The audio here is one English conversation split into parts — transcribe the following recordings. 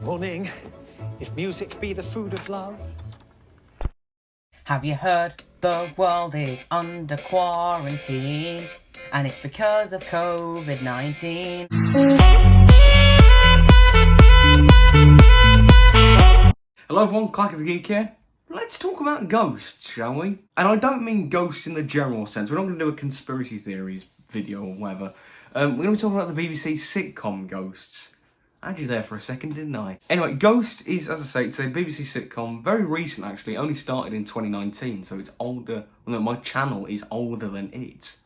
Morning. If music be the food of love. Have you heard the world is under quarantine? And it's because of COVID-19. Hello everyone, Clack of the Geek here. Let's talk about ghosts, shall we? And I don't mean ghosts in the general sense. We're not going to do a conspiracy theories video or whatever. We're going to be talking about the BBC sitcom Ghosts. I had you there for a second, didn't I? Anyway, Ghosts is, as I say, it's a BBC sitcom, very recent actually. It only started in 2019, so it's older. Well, no, my channel is older than it.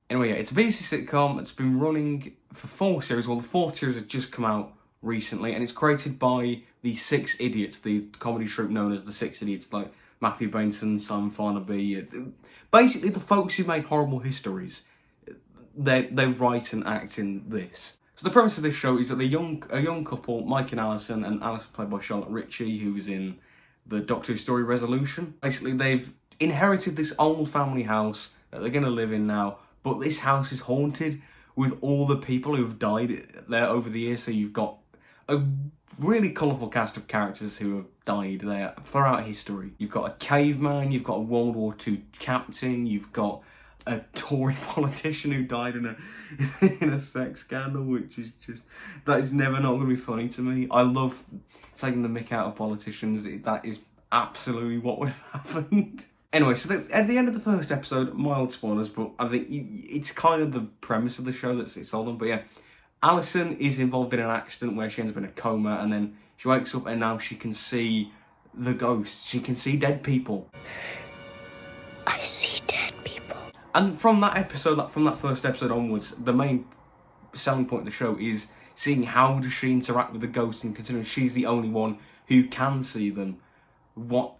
Anyway, yeah, it's a BBC sitcom. It's been running for 4 series. Well, the 4th series has just come out recently, and it's created by the Six Idiots, the comedy troupe known as the Six Idiots, like Matthew Bainton, Simon Farnaby, basically the folks who made Horrible Histories. They write and act in this. So the premise of this show is that a young couple, Mike and Alison played by Charlotte Ritchie, who's in the Doctor Who story Resolution. Basically, they've inherited this old family house that they're going to live in now, but this house is haunted with all the people who have died there over the years. So you've got a really colourful cast of characters who have died there throughout history. You've got a caveman, you've got a World War II captain, you've got a Tory politician who died in a sex scandal, which is just, that is never not going to be funny to me. I love taking the mick out of politicians. That is absolutely what would have happened. Anyway, so at the end of the first episode, mild spoilers, but I think it's kind of the premise of the show that's it's sold on. But yeah, Alison is involved in an accident where she ends up in a coma, and then she wakes up and now she can see the ghosts. She can see dead people. I see dead people. And from that episode, from that first episode onwards, the main selling point of the show is seeing how does she interact with the ghosts, and considering she's the only one who can see them,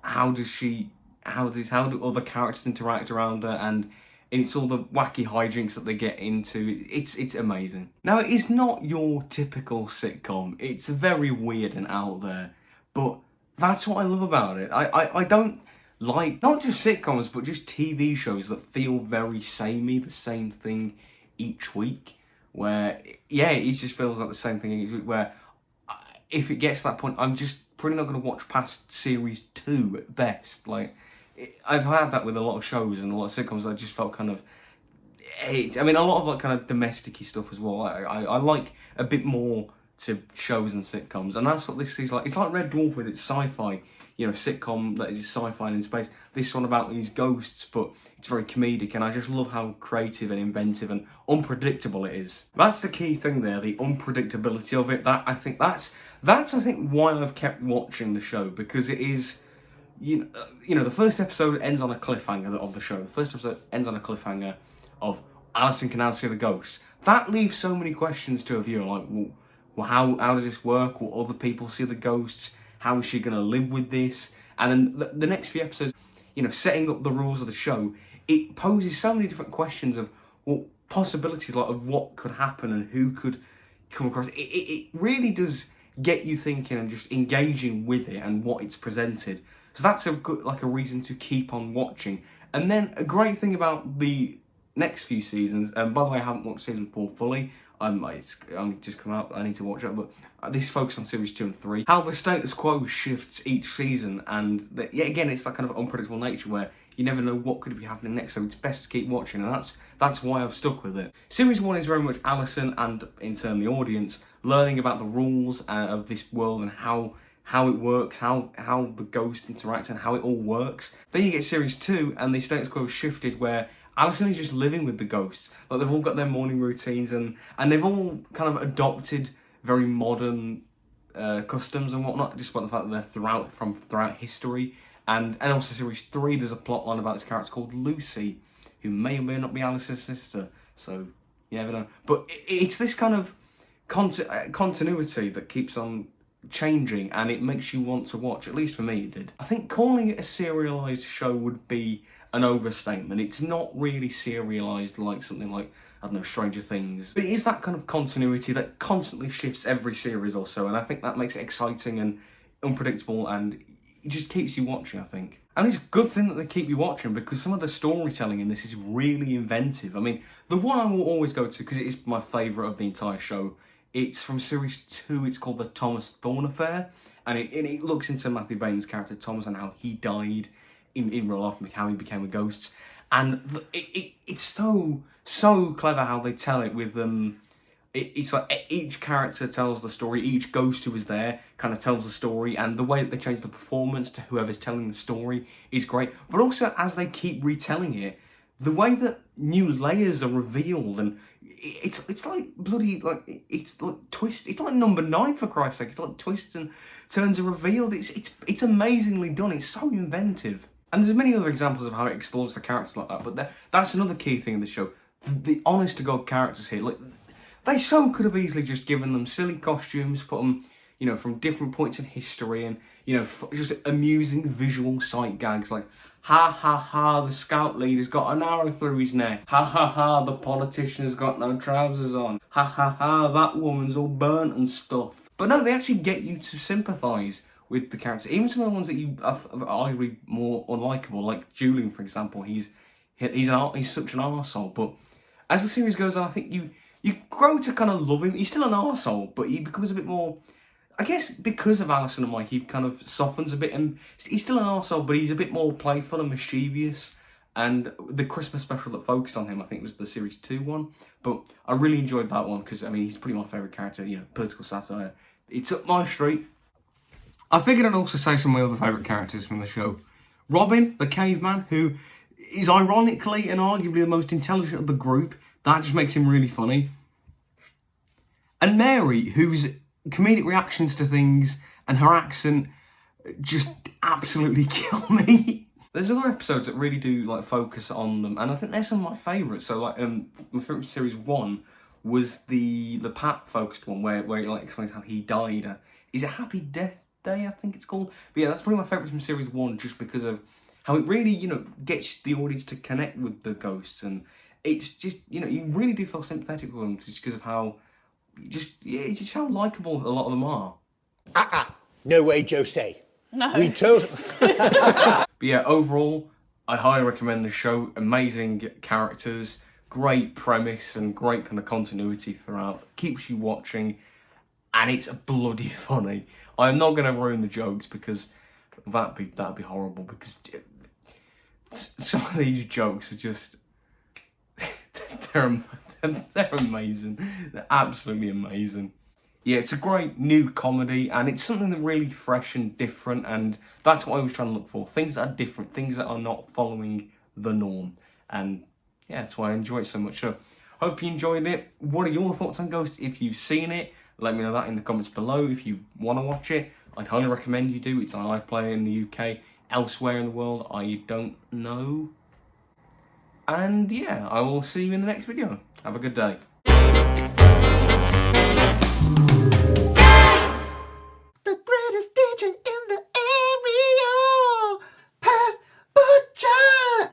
how do other characters interact around her, and it's all the wacky hijinks that they get into. It's amazing. Now, it is not your typical sitcom. It's very weird and out there, but that's what I love about it. I don't like, not just sitcoms, but just TV shows that feel very samey, the same thing each week, where, yeah, it just feels like the same thing each week, where if it gets to that point, I'm just probably not going to watch past series 2 at best. Like, I've had that with a lot of shows and a lot of sitcoms. I just felt kind of, I mean, a lot of like kind of domestic-y stuff as well. I like a bit more to shows and sitcoms, and that's what this is like. It's like Red Dwarf with its sci-fi, sitcom that is sci-fi and in space. This one about these ghosts, but it's very comedic, and I just love how creative and inventive and unpredictable it is. That's the key thing there, the unpredictability of it. That's I think why I've kept watching the show, because it is, the first episode ends on a cliffhanger of the show. The first episode ends on a cliffhanger of Alison can now see the ghosts. That leaves so many questions to a viewer, like, well, how does this work? Will other people see the ghosts? How is she going to live with this? And then the next few episodes, setting up the rules of the show, it poses so many different questions of, possibilities like of what could happen and who could come across. It really does get you thinking and just engaging with it and what it's presented. So that's a good, a reason to keep on watching. And then a great thing about the next few seasons, and by the way, I haven't watched season 4 fully. It's only just come out, I need to watch it, but this is focused on series 2 and 3. How the status quo shifts each season, and again, it's that kind of unpredictable nature where you never know what could be happening next, so it's best to keep watching, and that's why I've stuck with it. Series 1 is very much Alison, and in turn the audience, learning about the rules of this world and how it works, how the ghosts interact and how it all works. Then you get series 2, and the status quo shifted where Alison is just living with the ghosts. Like, they've all got their morning routines, and they've all kind of adopted very modern customs and whatnot, despite the fact that they're throughout history. And also series 3, there's a plot line about this character called Lucy, who may or may not be Alice's sister. So you never know. But it's this kind of continuity that keeps on changing, and it makes you want to watch. At least for me, it did. I think calling it a serialised show would be an overstatement. It's not really serialised like something like, I don't know, Stranger Things. But it is that kind of continuity that constantly shifts every series or so, and I think that makes it exciting and unpredictable, and it just keeps you watching, I think. And it's a good thing that they keep you watching, because some of the storytelling in this is really inventive. I mean, the one I will always go to, because it is my favourite of the entire show, It's from series 2. It's called The Thomas Thorne Affair, and it looks into Matthew Bain's character Thomas and how he died in real life, and how he became a ghost. And it's so clever how they tell it with it's like each character tells the story, each ghost who is there kind of tells the story, and the way that they change the performance to whoever's telling the story is great. But also, as they keep retelling it, the way that new layers are revealed, and it's like bloody, like, it's like twist, it's like Number 9, for Christ's sake. It's like twists and turns are revealed. It's amazingly done. It's so inventive. And there's many other examples of how it explores the characters like that, but that's another key thing in the show. The honest-to-God characters here, like, they so could have easily just given them silly costumes, put them, you know, from different points in history, and, you know, just amusing visual sight gags like, ha ha ha, the scout leader's got an arrow through his neck. Ha ha ha, the politician's got no trousers on. Ha ha ha, that woman's all burnt and stuff. But no, they actually get you to sympathise with the characters. Even some of the ones that you are arguably more unlikable, like Julian, for example. He's such an arsehole, but as the series goes on, I think you grow to kind of love him. He's still an arsehole, but he becomes a bit more, I guess, because of Alison and Mike, he kind of softens a bit, and he's still an arsehole, but he's a bit more playful and mischievous. And the Christmas special that focused on him, I think, was the series 2 one. But I really enjoyed that one because, I mean, he's pretty my favourite character, you know, political satire. It's up my street. I figured I'd also say some of my other favourite characters from the show. Robin, the caveman, who is ironically and arguably the most intelligent of the group. That just makes him really funny. And Mary, whose comedic reactions to things and her accent just absolutely kill me. There's other episodes that really do like focus on them, and I think they're some of my favourites. So like my favourite series 1 was the Pat focused one where it like explains how he died. Is it Happy Death Day, I think it's called? But yeah, that's probably my favourite from series 1, just because of how it really, you know, gets the audience to connect with the ghosts, and it's just, you know, you really do feel sympathetic with them just because of how just how likeable a lot of them are. No way, Jose. No. We told. But yeah, overall, I highly recommend the show. Amazing characters, great premise, and great kind of continuity throughout. Keeps you watching, and it's bloody funny. I'm not going to ruin the jokes because that'd be horrible. Because some of these jokes are just they're amazing. They're absolutely amazing. Yeah, it's a great new comedy, and it's something that really fresh and different, and that's what I was trying to look for. Things that are different, things that are not following the norm. And yeah, that's why I enjoy it so much. So, hope you enjoyed it. What are your thoughts on Ghost? If you've seen it, let me know that in the comments below. If you want to watch it, I'd highly recommend you do. It's on iPlayer in the UK. Elsewhere in the world, I don't know. And yeah, I will see you in the next video. Have a good day.